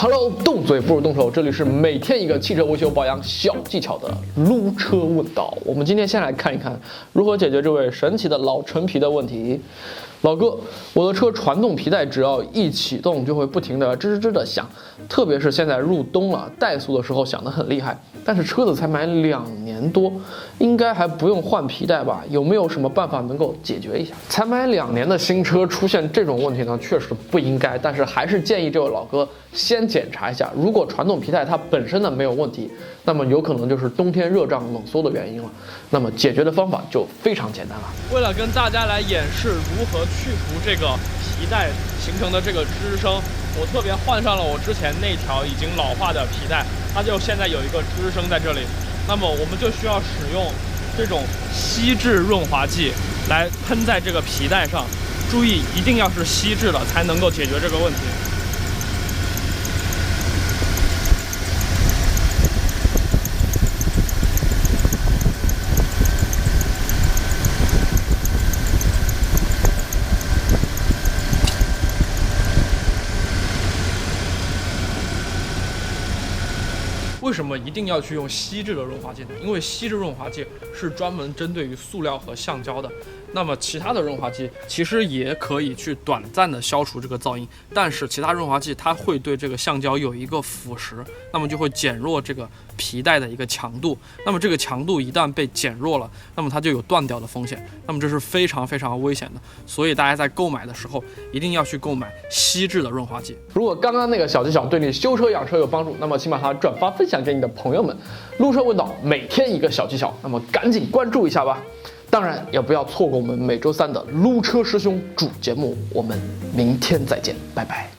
Hello， 动嘴不如动手，这里是每天一个汽车维修保养小技巧的撸车问道。我们今天先来看一看如何解决这位神奇的老陈皮的问题。老哥，我的车传动皮带只要一启动就会不停的吱吱吱的响，特别是现在入冬了，怠速的时候响得很厉害。但是车子才买2年多，应该还不用换皮带吧？有没有什么办法能够解决一下？才买2年的新车出现这种问题呢，确实不应该，但是还是建议这位老哥先检查一下。如果传动皮带它本身的没有问题，那么有可能就是冬天热胀冷缩的原因了。那么解决的方法就非常简单了。为了跟大家来演示如何去除这个皮带形成的这个吱声，我特别换上了我之前那条已经老化的皮带，它就现在有一个吱声在这里。那么我们就需要使用这种锡质润滑剂来喷在这个皮带上，注意一定要是锡质的才能够解决这个问题。为什么一定要去用锡质的润滑剂呢？因为锡质润滑剂是专门针对于塑料和橡胶的。那么其他的润滑剂其实也可以去短暂的消除这个噪音，但是其他润滑剂它会对这个橡胶有一个腐蚀，那么就会减弱这个皮带的一个强度。那么这个强度一旦被减弱了，那么它就有断掉的风险。那么这是非常非常危险的，所以大家在购买的时候一定要去购买锡质的润滑剂。如果刚刚那个小技巧对你修车养车有帮助，那么请把它转发分享给你的朋友们。撸车问道，每天一个小技巧，那么赶紧关注一下吧。当然也不要错过我们每周3的撸车师兄主节目，我们明天再见，拜拜。